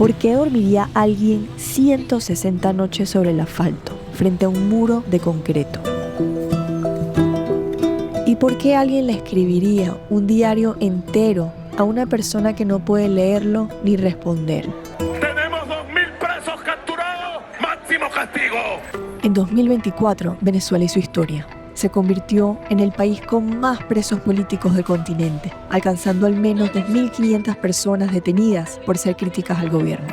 ¿Por qué dormiría alguien 160 noches sobre el asfalto, frente a un muro de concreto? ¿Y por qué alguien le escribiría un diario entero a una persona que no puede leerlo ni responder? ¡Tenemos 2.000 presos capturados! ¡Máximo castigo! En 2024, Venezuela hizo historia. Se convirtió en el país con más presos políticos del continente, alcanzando al menos 2.500 personas detenidas por ser críticas al gobierno.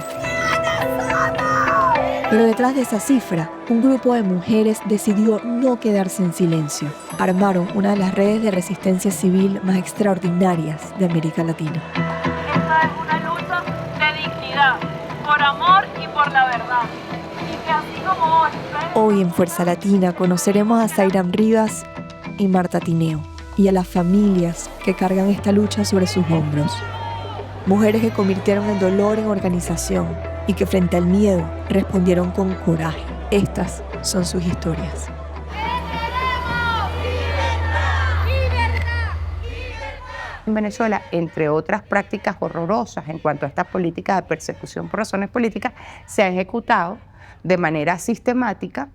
Pero detrás de esa cifra, un grupo de mujeres decidió no quedarse en silencio. Armaron una de las redes de resistencia civil más extraordinarias de América Latina. Esta es una lucha de dignidad, por amor y por la verdad. Y que así como Hoy en Fuerza Latina conoceremos a Zairam Rivas y Marta Tineo, y a las familias que cargan esta lucha sobre sus hombros. Mujeres que convirtieron el dolor en organización y que frente al miedo respondieron con coraje. Estas son sus historias. En Venezuela, entre otras prácticas horrorosas en cuanto a estas políticas de persecución por razones políticas, se ha ejecutado de manera sistemática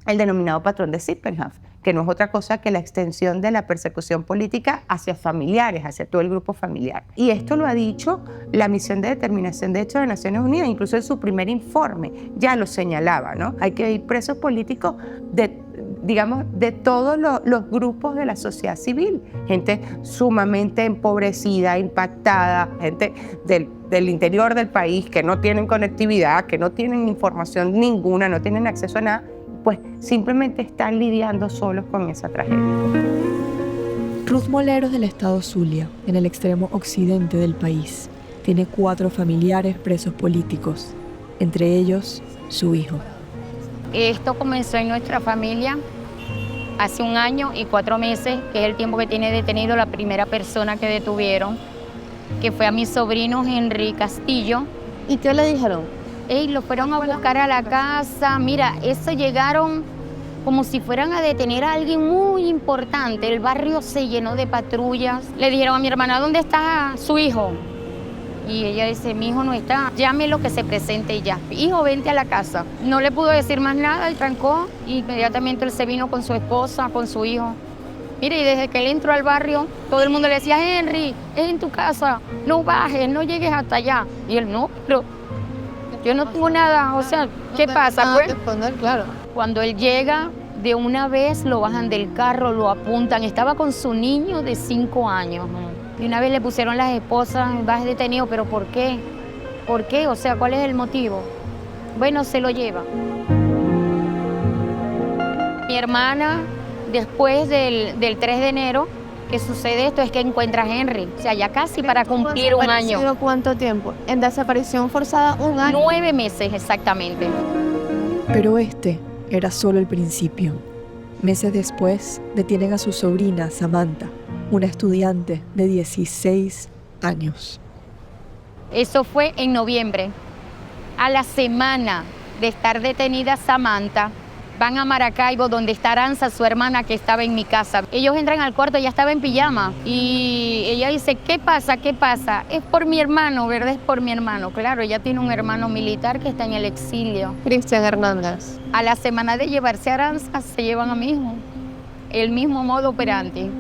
el denominado patrón de Sippenhaft, que no es otra cosa que la extensión de la persecución política hacia familiares, hacia todo el grupo familiar. Y esto lo ha dicho la Misión de Determinación de Hechos de Naciones Unidas, incluso en su primer informe ya lo señalaba, ¿no? Hay que ir presos políticos de todos los grupos de la sociedad civil, gente sumamente empobrecida, impactada, gente del interior del país que no tienen conectividad, que no tienen información ninguna, no tienen acceso a nada, pues simplemente están lidiando solos con esa tragedia. Ruth Moleros del estado Zulia, en el extremo occidente del país, tiene 4 familiares presos políticos, entre ellos su hijo. Esto comenzó en nuestra familia hace 1 año y 4 meses, que es el tiempo que tiene detenido la primera persona que detuvieron, que fue a mi sobrino Henry Castillo. ¿Y qué le dijeron? Lo fueron a buscar a la casa. Mira, eso llegaron como si fueran a detener a alguien muy importante. El barrio se llenó de patrullas. Le dijeron a mi hermana, ¿dónde está su hijo? Y ella dice, mi hijo no está, llámelo que se presente ya. Hijo, vente a la casa. No le pudo decir más nada, él trancó. Y inmediatamente él se vino con su esposa, con su hijo. Mire, y desde que él entró al barrio, todo el mundo le decía, Henry, es en tu casa, no bajes, no llegues hasta allá. Y él, no, pero yo no tengo nada, o sea, ¿qué pasa? Pues, claro. Cuando él llega, de una vez lo bajan del carro, lo apuntan. Estaba con su niño de 5 años. Y una vez le pusieron las esposas, vas detenido, ¿pero por qué? ¿Por qué? O sea, ¿cuál es el motivo? Bueno, se lo lleva. Mi hermana, después del 3 de enero, que sucede esto, es que encuentra a Henry. O sea, ya casi para cumplir 1 año. ¿Cuánto tiempo? ¿En desaparición forzada 1 año? 9 meses exactamente. Pero este era solo el principio. Meses después, detienen a su sobrina, Samantha, una estudiante de 16 años. Eso fue en noviembre. A la semana de estar detenida Samantha, van a Maracaibo, donde está Aranza, su hermana, que estaba en mi casa. Ellos entran al cuarto, ella estaba en pijama. Y ella dice, ¿qué pasa? ¿Qué pasa? Es por mi hermano, ¿verdad? Es por mi hermano. Claro, ella tiene un hermano militar que está en el exilio. Cristian Hernández. A la semana de llevarse a Aranza, se llevan a mi hijo. El mismo modo operandi.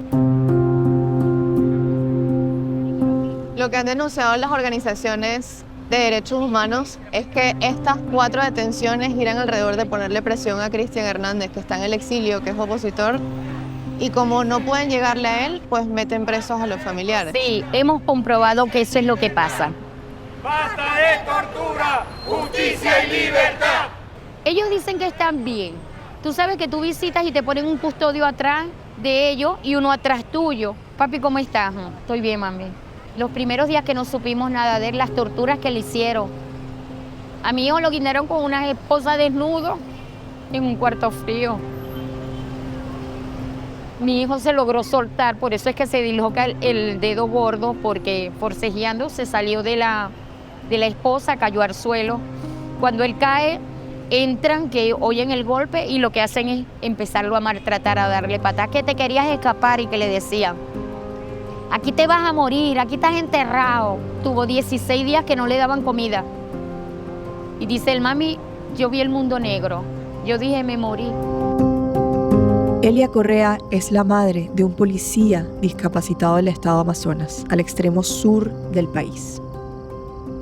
Lo que han denunciado las organizaciones de derechos humanos es que estas 4 detenciones giran alrededor de ponerle presión a Cristian Hernández, que está en el exilio, que es opositor, y como no pueden llegarle a él, pues meten presos a los familiares. Sí, hemos comprobado que eso es lo que pasa. ¡Basta de tortura! ¡Justicia y libertad! Ellos dicen que están bien. Tú sabes que tú visitas y te ponen un custodio atrás de ellos y uno atrás tuyo. Papi, ¿cómo estás? Estoy bien, mami. Los primeros días que no supimos nada de él, las torturas que le hicieron. A mi hijo lo guindaron con una esposa desnudo en un cuarto frío. Mi hijo se logró soltar, por eso es que se disloca el dedo gordo, porque forcejeando se salió de la esposa, cayó al suelo. Cuando él cae, entran, que oyen el golpe y lo que hacen es empezarlo a maltratar, a darle patadas, que te querías escapar y que le decían, aquí te vas a morir, aquí estás enterrado. Tuvo 16 días que no le daban comida. Y dice el mami, yo vi el mundo negro. Yo dije, me morí. Elia Correa es la madre de un policía discapacitado del estado Amazonas, al extremo sur del país.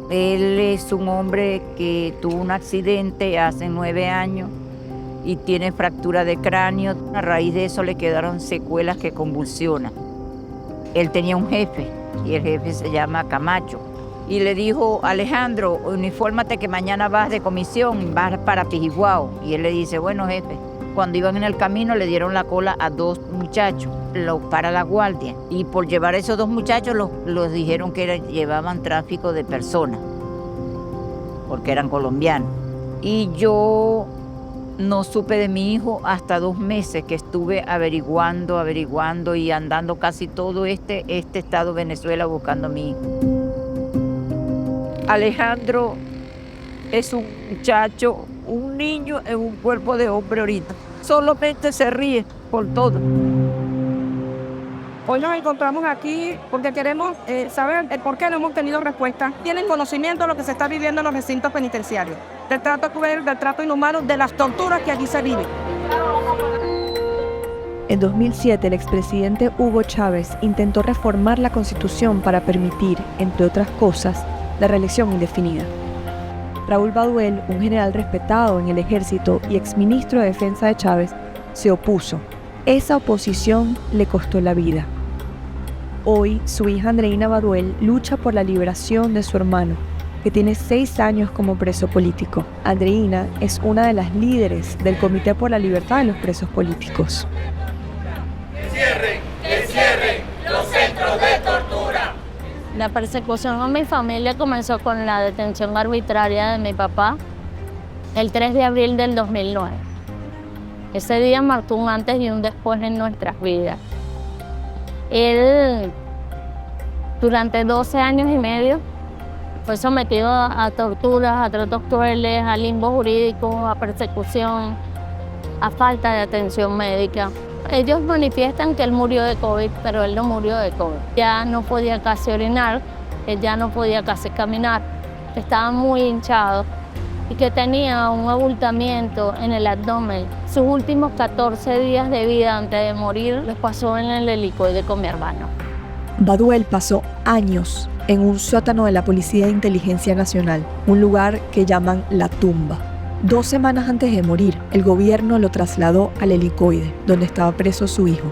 Él es un hombre que tuvo un accidente hace 9 años y tiene fractura de cráneo. A raíz de eso le quedaron secuelas que convulsionan. Él tenía un jefe y el jefe se llama Camacho. Y le dijo, Alejandro, unifórmate que mañana vas de comisión, vas para Pijiguao. Y él le dice, bueno jefe. Cuando iban en el camino le dieron la cola a 2 muchachos para la guardia. Y por llevar a esos 2 muchachos los dijeron que llevaban tráfico de personas, porque eran colombianos. Y yo no supe de mi hijo hasta 2 meses que estuve averiguando y andando casi todo este estado de Venezuela buscando a mi hijo. Alejandro es un muchacho, un niño en un cuerpo de hombre ahorita. Solamente se ríe por todo. Hoy nos encontramos aquí porque queremos saber el por qué no hemos tenido respuesta. Tienen conocimiento de lo que se está viviendo en los recintos penitenciarios, del trato cruel, del trato inhumano, de las torturas que allí se viven. En 2007, el expresidente Hugo Chávez intentó reformar la Constitución para permitir, entre otras cosas, la reelección indefinida. Raúl Baduel, un general respetado en el ejército y exministro de Defensa de Chávez, se opuso. Esa oposición le costó la vida. Hoy, su hija Andreina Baduel lucha por la liberación de su hermano, que tiene 6 años como preso político. Andreina es una de las líderes del Comité por la Libertad de los Presos Políticos. ¡Que cierren los centros de tortura! La persecución a mi familia comenzó con la detención arbitraria de mi papá el 3 de abril del 2009. Ese día marcó un antes y un después en nuestras vidas. Él, durante 12 años y medio, fue sometido a torturas, a tratos crueles, a limbo jurídico, a persecución, a falta de atención médica. Ellos manifiestan que él murió de COVID, pero él no murió de COVID. Ya no podía casi orinar, él ya no podía casi caminar, estaba muy hinchado y que tenía un abultamiento en el abdomen. Sus últimos 14 días de vida antes de morir los pasó en el helicoide con mi hermano. Baduel pasó años en un sótano de la Policía de Inteligencia Nacional, un lugar que llaman La Tumba. 2 semanas antes de morir, el gobierno lo trasladó al helicoide, donde estaba preso su hijo.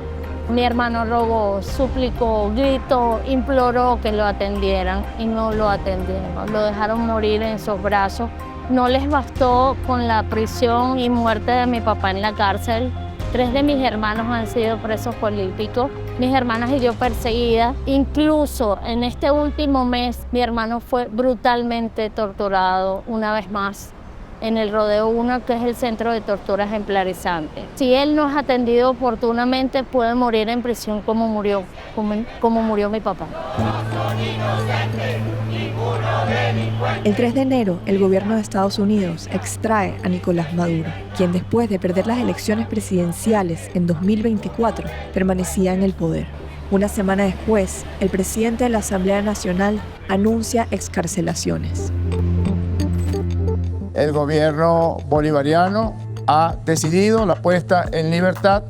Mi hermano rogó, suplicó, gritó, imploró que lo atendieran y no lo atendieron. Lo dejaron morir en sus brazos. No les bastó con la prisión y muerte de mi papá en la cárcel. 3 de mis hermanos han sido presos políticos. Mis hermanas y yo perseguidas. Incluso en este último mes, mi hermano fue brutalmente torturado una vez más en el Rodeo 1, que es el centro de tortura ejemplarizante. Si él no es atendido oportunamente, puede morir en prisión como murió mi papá. El 3 de enero, el gobierno de Estados Unidos extrae a Nicolás Maduro, quien después de perder las elecciones presidenciales en 2024, permanecía en el poder. Una semana después, el presidente de la Asamblea Nacional anuncia excarcelaciones. El gobierno bolivariano ha decidido la puesta en libertad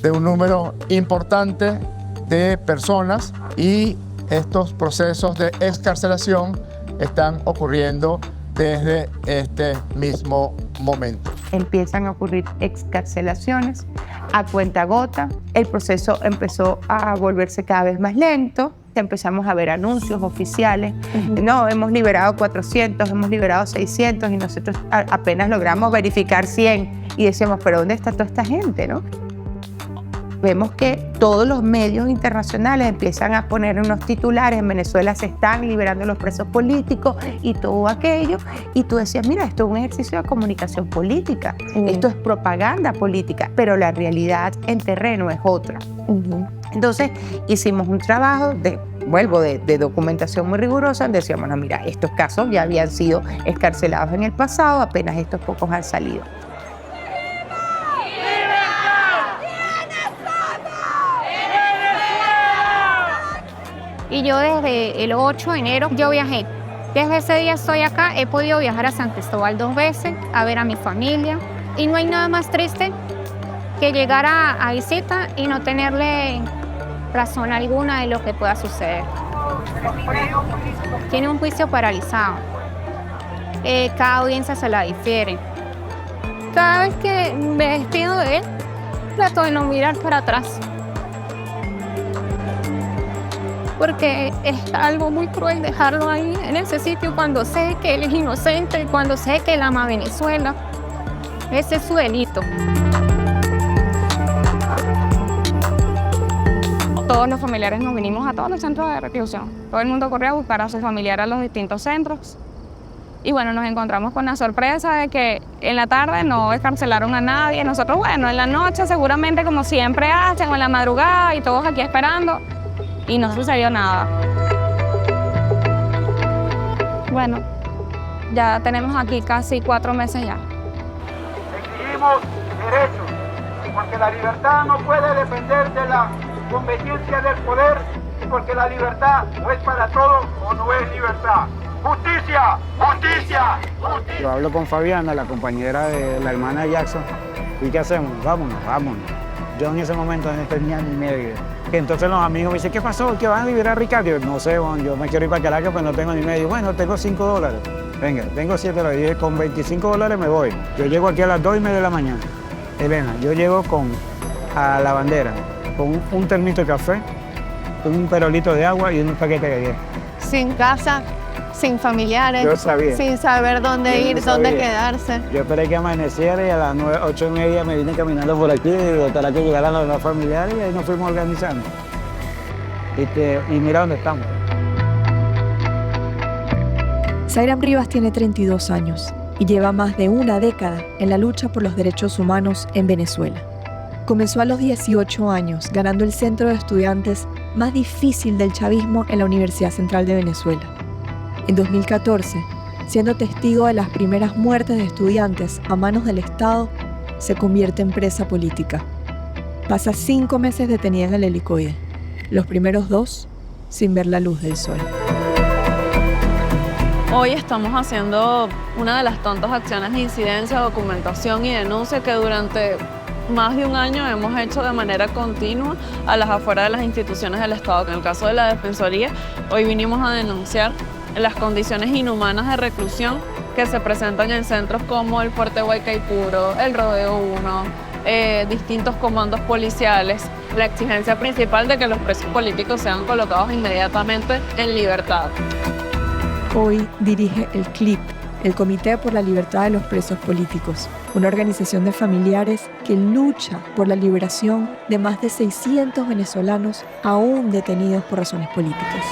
de un número importante de personas y estos procesos de excarcelación están ocurriendo desde este mismo momento. Empiezan a ocurrir excarcelaciones a cuentagota. El proceso empezó a volverse cada vez más lento. Empezamos a ver anuncios oficiales. No, hemos liberado 400, hemos liberado 600 y nosotros apenas logramos verificar 100 y decíamos, pero ¿dónde está toda esta gente, no? Vemos que todos los medios internacionales empiezan a poner unos titulares, en Venezuela se están liberando los presos políticos y todo aquello, y tú decías, mira, esto es un ejercicio de comunicación política, esto es propaganda política, pero la realidad en terreno es otra. Entonces hicimos un trabajo de documentación muy rigurosa, donde decíamos, no, mira, estos casos ya habían sido excarcelados en el pasado, apenas estos pocos han salido. Y yo desde el 8 de enero yo viajé Desde ese día estoy acá, he podido viajar a San Cristóbal 2 veces, a ver a mi familia. Y no hay nada más triste que llegar a visita y no tenerle razón alguna de lo que pueda suceder. Tiene un juicio paralizado. Cada audiencia se la difiere. Cada vez que me despido de él, trato de no mirar para atrás. Porque es algo muy cruel dejarlo ahí en ese sitio cuando sé que él es inocente, cuando sé que él ama a Venezuela. Ese es su delito. Todos los familiares nos vinimos a todos los centros de reclusión. Todo el mundo corrió a buscar a su familiar a los distintos centros. Y bueno, nos encontramos con la sorpresa de que en la tarde no escarcelaron a nadie. Nosotros, bueno, en la noche seguramente como siempre hacen, o en la madrugada y todos aquí esperando. Y no sucedió nada. Bueno, ya tenemos aquí casi 4 meses ya. Exigimos derechos, porque la libertad no puede depender de la conveniencia del poder, porque la libertad o es para todos o no es libertad. ¡Justicia! ¡Justicia! ¡Justicia! Yo hablo con Fabiana, la compañera de la hermana de Jackson. ¿Y qué hacemos? Vámonos, vámonos. Yo en ese momento no tenía ni medio. Que entonces los amigos me dicen, ¿qué pasó? ¿Que van a liberar a Ricardo? Yo, no sé, bueno, yo me quiero ir para Caracas, pero no tengo ni medio. Bueno, tengo $5. Venga, tengo $7. Y con $25 me voy. Yo llego aquí a las 2:30 de la mañana. Elena, yo llego a la bandera con un termito de café, un perolito de agua y un paquete de galletas. Sin casa, sin familiares, Yo sabía. sin saber dónde ir, dónde quedarse. Yo esperé que amaneciera y a las 8:30 me vine caminando por aquí para que llegaran los demás familiares y ahí nos fuimos organizando. Y mira dónde estamos. Zairam Rivas tiene 32 años y lleva más de una década en la lucha por los derechos humanos en Venezuela. Comenzó a los 18 años, ganando el centro de estudiantes más difícil del chavismo en la Universidad Central de Venezuela. En 2014, siendo testigo de las primeras muertes de estudiantes a manos del Estado, se convierte en presa política. Pasa 5 meses detenida en el helicoide, los primeros 2 sin ver la luz del sol. Hoy estamos haciendo una de las tantas acciones de incidencia, documentación y denuncia que durante más de un año hemos hecho de manera continua a las afueras de las instituciones del Estado. En el caso de la Defensoría, hoy vinimos a denunciar las condiciones inhumanas de reclusión que se presentan en centros como el Fuerte Guaycaipuro, el Rodeo 1, distintos comandos policiales. La exigencia principal de que los presos políticos sean colocados inmediatamente en libertad. Hoy dirige el CLIP, el Comité por la Libertad de los Presos Políticos, una organización de familiares que lucha por la liberación de más de 600 venezolanos aún detenidos por razones políticas.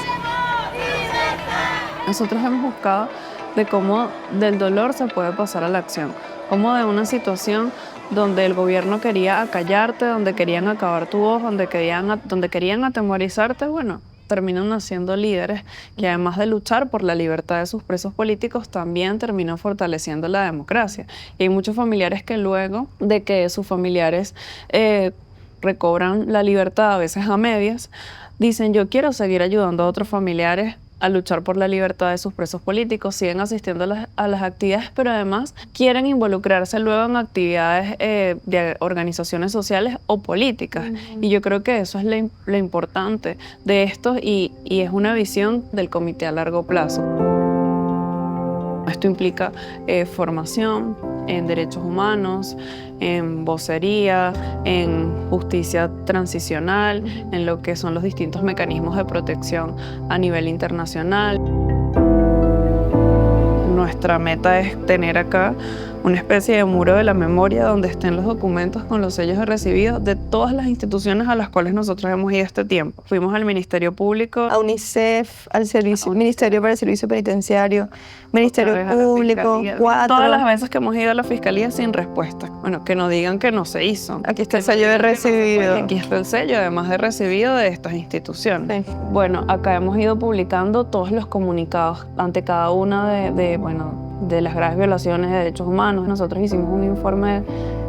Nosotros hemos buscado de cómo del dolor se puede pasar a la acción, cómo de una situación donde el gobierno quería acallarte, donde querían acabar tu voz, donde querían atemorizarte, bueno, terminan siendo líderes que además de luchar por la libertad de sus presos políticos, también terminan fortaleciendo la democracia. Y hay muchos familiares que luego de que sus familiares recobran la libertad, a veces a medias, dicen yo quiero seguir ayudando a otros familiares a luchar por la libertad de sus presos políticos, siguen asistiendo a las actividades, pero además quieren involucrarse luego en actividades de organizaciones sociales o políticas. Y yo creo que eso es lo importante de esto y es una visión del comité a largo plazo. Esto implica formación en derechos humanos, en vocería, en justicia transicional, en lo que son los distintos mecanismos de protección a nivel internacional. Nuestra meta es tener acá una especie de muro de la memoria donde estén los documentos con los sellos de recibidos de todas las instituciones a las cuales nosotros hemos ido este tiempo. Fuimos al Ministerio Público, A UNICEF, al Ministerio para el Servicio Penitenciario, Ministerio Público, 4. Todas las veces que hemos ido a la Fiscalía sin respuesta. Bueno, que nos digan que no se hizo. Aquí está el sello de recibido. Aquí está el sello, además de recibido de estas instituciones. Sí. Bueno, acá hemos ido publicando todos los comunicados ante cada una de las graves violaciones de derechos humanos. Nosotros hicimos un informe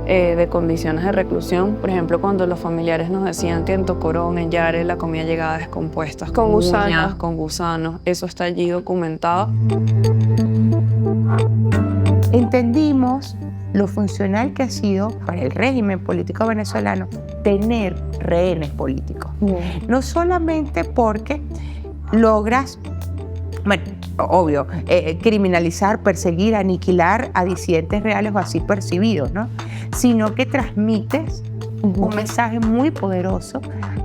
de condiciones de reclusión. Por ejemplo, cuando los familiares nos decían que en Tocorón, en Yare, la comida llegaba descompuesta, Con gusanos. uñas, con gusanos. Eso está allí documentado. Entendimos lo funcional que ha sido para el régimen político venezolano tener rehenes políticos. No solamente porque logras, bueno, obvio, criminalizar, perseguir, aniquilar a disidentes reales o así percibidos, ¿no? Sino que transmites un mensaje muy poderoso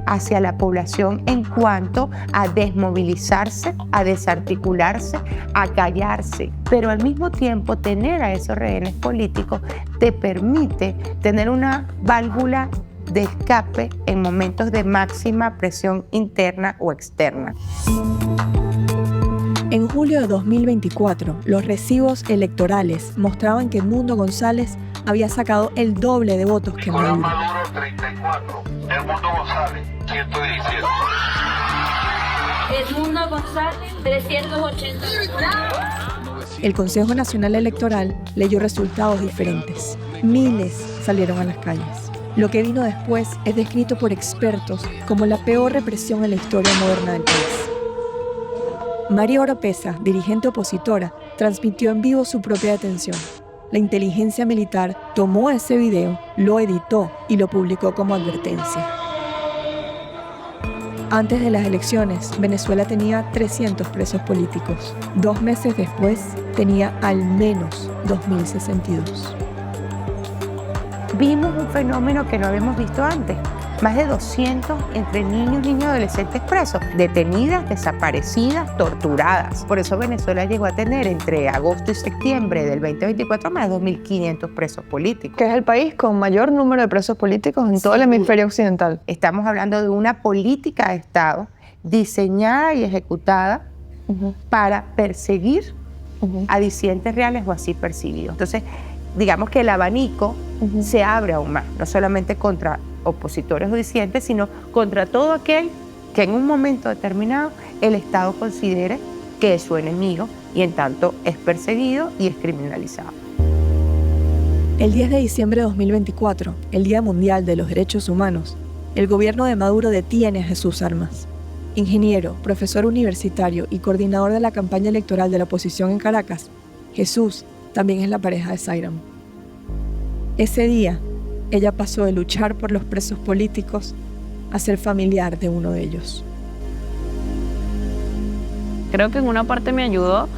hacia la población en cuanto a desmovilizarse, a desarticularse, a callarse. Pero al mismo tiempo tener a esos rehenes políticos te permite tener una válvula de escape en momentos de máxima presión interna o externa. En julio de 2024, los recibos electorales mostraban que Edmundo González había sacado el doble de votos que Maduro. Maduro 34, Edmundo González 117. Edmundo González 380. El Consejo Nacional Electoral leyó resultados diferentes. Miles salieron a las calles. Lo que vino después es descrito por expertos como la peor represión en la historia moderna del país. María Oropesa, dirigente opositora, transmitió en vivo su propia detención. La inteligencia militar tomó ese video, lo editó y lo publicó como advertencia. Antes de las elecciones, Venezuela tenía 300 presos políticos. 2 meses después, tenía al menos 2.062. Vimos un fenómeno que no habíamos visto antes. Más de 200 entre niños y adolescentes presos, detenidas, desaparecidas, torturadas. Por eso Venezuela llegó a tener entre agosto y septiembre del 2024 más de 2.500 presos políticos. Que es el país con mayor número de presos políticos en todo el hemisferio occidental. Estamos hablando de una política de Estado diseñada y ejecutada para perseguir a disidentes reales o así percibidos. Entonces, digamos que el abanico se abre aún más, no solamente contra opositores o disidentes, sino contra todo aquel que en un momento determinado el Estado considere que es su enemigo y en tanto es perseguido y es criminalizado. El 10 de diciembre de 2024, el Día Mundial de los Derechos Humanos, el gobierno de Maduro detiene a Jesús Armas. Ingeniero, profesor universitario y coordinador de la campaña electoral de la oposición en Caracas, Jesús también es la pareja de Zairam. Ese día, ella pasó de luchar por los presos políticos a ser familiar de uno de ellos. Creo que en una parte me ayudó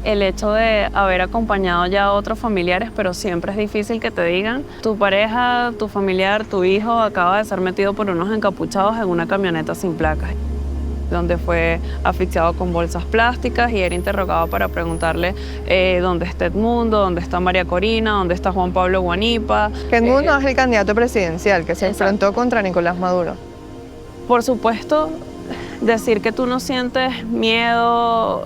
el hecho de haber acompañado ya a otros familiares, pero siempre es difícil que te digan, tu pareja, tu familiar, tu hijo acaba de ser metido por unos encapuchados en una camioneta sin placas, donde fue asfixiado con bolsas plásticas y era interrogado para preguntarle dónde está Edmundo, dónde está María Corina, dónde está Juan Pablo Guanipa. Que Edmundo es el candidato presidencial que se enfrentó contra Nicolás Maduro. Por supuesto, decir que tú no sientes miedo,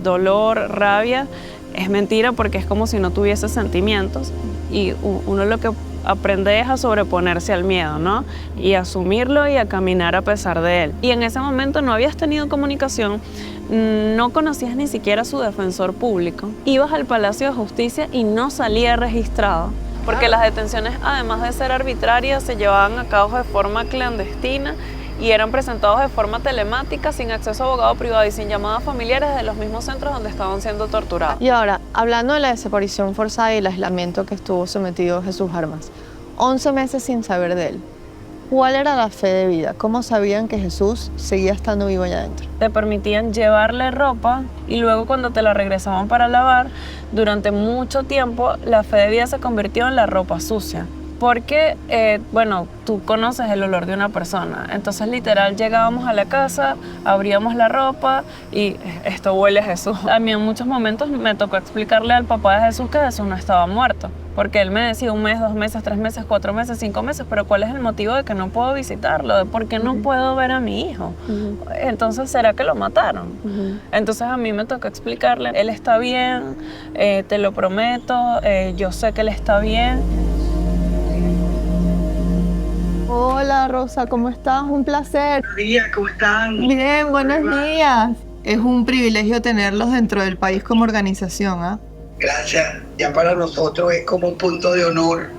dolor, rabia, es mentira porque es como si no tuviese sentimientos y uno lo que aprende es a sobreponerse al miedo, ¿no? Y a asumirlo y a caminar a pesar de él. Y en ese momento no habías tenido comunicación, no conocías ni siquiera a su defensor público. Ibas al Palacio de Justicia y no salía registrado, porque las detenciones, además de ser arbitrarias, se llevaban a cabo de forma clandestina y eran presentados de forma telemática, sin acceso a abogado privado y sin llamadas familiares de los mismos centros donde estaban siendo torturados. Y ahora, hablando de la desaparición forzada y el aislamiento que estuvo sometido Jesús Armas, 11 meses sin saber de él. ¿Cuál era la fe de vida? ¿Cómo sabían que Jesús seguía estando vivo allá adentro? Te permitían llevarle ropa y luego cuando te la regresaban para lavar, durante mucho tiempo la fe de vida se convirtió en la ropa sucia. Porque, bueno, tú conoces el olor de una persona. Entonces, literal, llegábamos a la casa, abríamos la ropa y esto huele a Jesús. A mí en muchos momentos me tocó explicarle al papá de Jesús que Jesús no estaba muerto. Porque él me decía 1 mes, 2 meses, 3 meses, 4 meses, 5 meses, pero ¿cuál es el motivo de que no puedo visitarlo? ¿De por qué no puedo ver a mi hijo? Entonces, ¿será que lo mataron? Entonces, a mí me tocó explicarle, él está bien, te lo prometo, yo sé que él está bien. Hola Rosa, ¿cómo estás? Un placer. Buenos días, ¿cómo están? Bien, buenos días. Es un privilegio tenerlos dentro del país como organización, ¿ah? Gracias. Ya para nosotros es como un punto de honor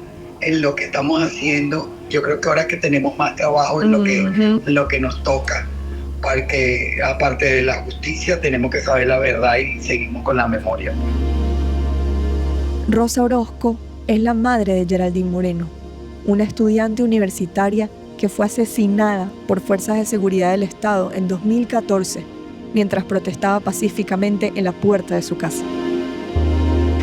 en lo que estamos haciendo. Yo creo que ahora que tenemos más trabajo en lo que nos toca, porque aparte de la justicia tenemos que saber la verdad y seguimos con la memoria. Rosa Orozco es la madre de Geraldine Moreno, una estudiante universitaria que fue asesinada por fuerzas de seguridad del Estado en 2014 mientras protestaba pacíficamente en la puerta de su casa.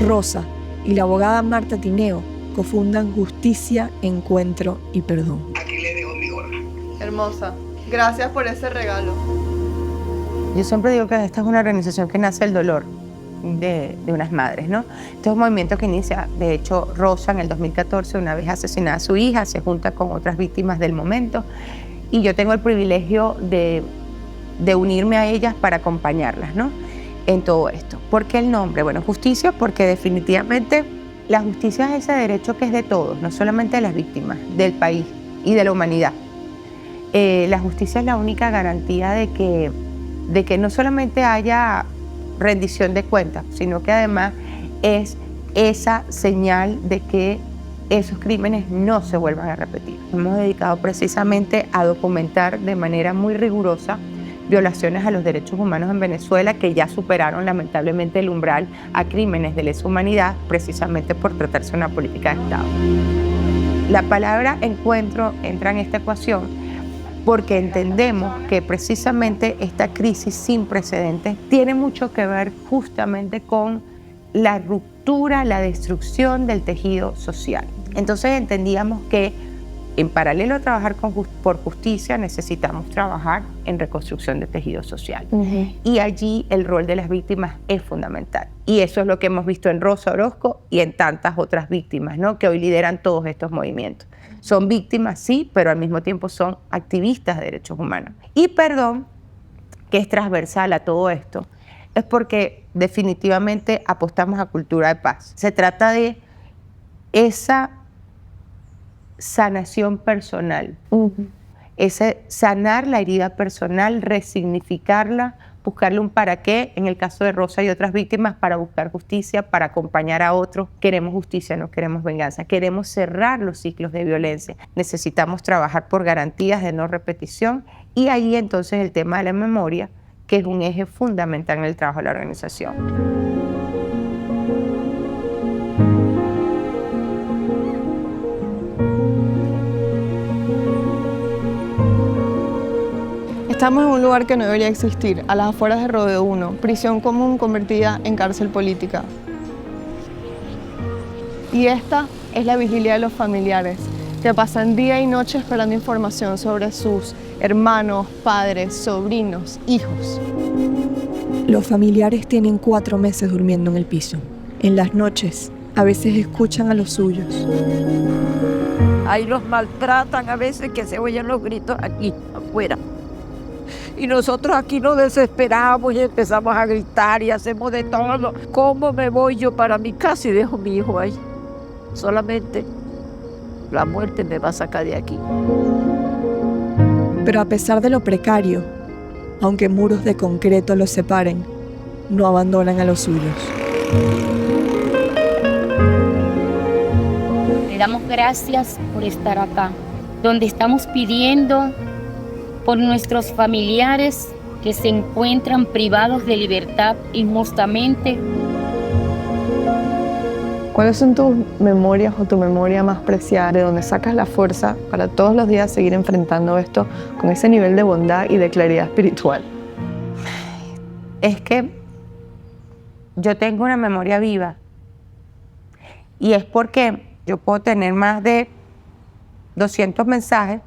Rosa y la abogada Marta Tineo cofundan Justicia, Encuentro y Perdón. Aquí le dejo mi gorra. Hermosa. Gracias por ese regalo. Yo siempre digo que esta es una organización que nace del dolor de unas madres, ¿no? Este es un movimiento que inicia, de hecho, Rosa en el 2014, una vez asesinada a su hija, se junta con otras víctimas del momento y yo tengo el privilegio de unirme a ellas para acompañarlas, ¿no? En todo esto. ¿Por qué el nombre? Bueno, justicia, porque definitivamente la justicia es ese derecho que es de todos, no solamente de las víctimas, del país y de la humanidad. La justicia es la única garantía de que no solamente haya rendición de cuentas, sino que además es esa señal de que esos crímenes no se vuelvan a repetir. Hemos dedicado precisamente a documentar de manera muy rigurosa violaciones a los derechos humanos en Venezuela que ya superaron lamentablemente el umbral a crímenes de lesa humanidad precisamente por tratarse de una política de Estado. La palabra encuentro entra en esta ecuación porque entendemos que precisamente esta crisis sin precedentes tiene mucho que ver justamente con la ruptura, la destrucción del tejido social. Entonces entendíamos que en paralelo a trabajar por justicia necesitamos trabajar en reconstrucción de tejido social. Y allí el rol de las víctimas es fundamental. Y eso es lo que hemos visto en Rosa Orozco y en tantas otras víctimas, ¿no? Que hoy lideran todos estos movimientos. Son víctimas, sí, pero al mismo tiempo son activistas de derechos humanos. Y perdón, que es transversal a todo esto, es porque definitivamente apostamos a cultura de paz. Se trata de esa sanación personal, ese sanar la herida personal, resignificarla, buscarle un para qué, en el caso de Rosa y otras víctimas, para buscar justicia, para acompañar a otros. Queremos justicia, no queremos venganza, queremos cerrar los ciclos de violencia. Necesitamos trabajar por garantías de no repetición y ahí entonces el tema de la memoria, que es un eje fundamental en el trabajo de la organización. Estamos en un lugar que no debería existir, a las afueras de Rodeo 1, prisión común convertida en cárcel política. Y esta es la vigilia de los familiares, que pasan día y noche esperando información sobre sus hermanos, padres, sobrinos, hijos. Los familiares tienen 4 meses durmiendo en el piso. En las noches, a veces escuchan a los suyos. Ahí los maltratan a veces, que se oyen los gritos aquí afuera. Y nosotros aquí nos desesperamos y empezamos a gritar y hacemos de todo. ¿Cómo me voy yo para mi casa y dejo a mi hijo ahí? Solamente la muerte me va a sacar de aquí. Pero a pesar de lo precario, aunque muros de concreto los separen, no abandonan a los suyos. Le damos gracias por estar acá, donde estamos pidiendo por nuestros familiares que se encuentran privados de libertad injustamente. ¿Cuáles son tus memorias o tu memoria más preciada, de donde sacas la fuerza para todos los días seguir enfrentando esto con ese nivel de bondad y de claridad espiritual? Es que yo tengo una memoria viva y es porque yo puedo tener más de 200 mensajes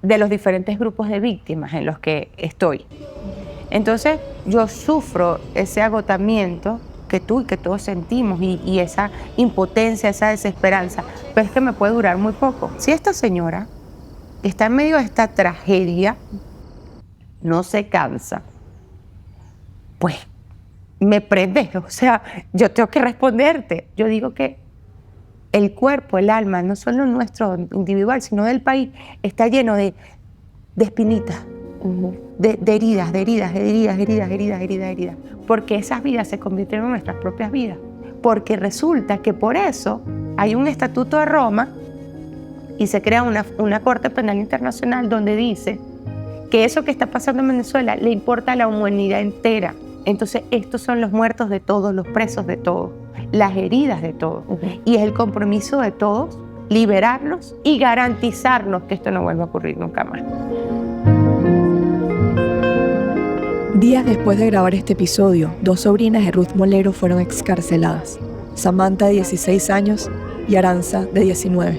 de los diferentes grupos de víctimas en los que estoy. Entonces yo sufro ese agotamiento que tú y que todos sentimos y esa impotencia, esa desesperanza, pero es que me puede durar muy poco. Si esta señora está en medio de esta tragedia, no se cansa, pues me prende, o sea, yo tengo que responderte. Yo digo que el cuerpo, el alma, no solo nuestro individual, sino del país, está lleno de espinitas, de heridas, porque esas vidas se convirtieron en nuestras propias vidas. porque resulta que por eso hay un estatuto de Roma y se crea una Corte Penal Internacional donde dice que eso que está pasando en Venezuela le importa a la humanidad entera. Entonces, estos son los muertos de todos, los presos de todos, las heridas de todos. Y es el compromiso de todos liberarlos y garantizarnos que esto no vuelva a ocurrir nunca más. Días después de grabar este episodio, 2 sobrinas de Ruth Molero fueron excarceladas. Samantha, de 16 años, y Aranza, de 19.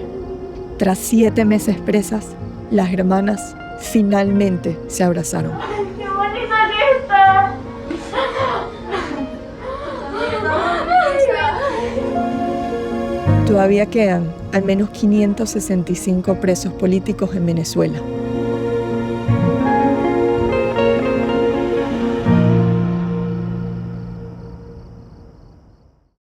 Tras 7 meses presas, las hermanas finalmente se abrazaron. ¡Qué bonita que está! Todavía quedan al menos 565 presos políticos en Venezuela.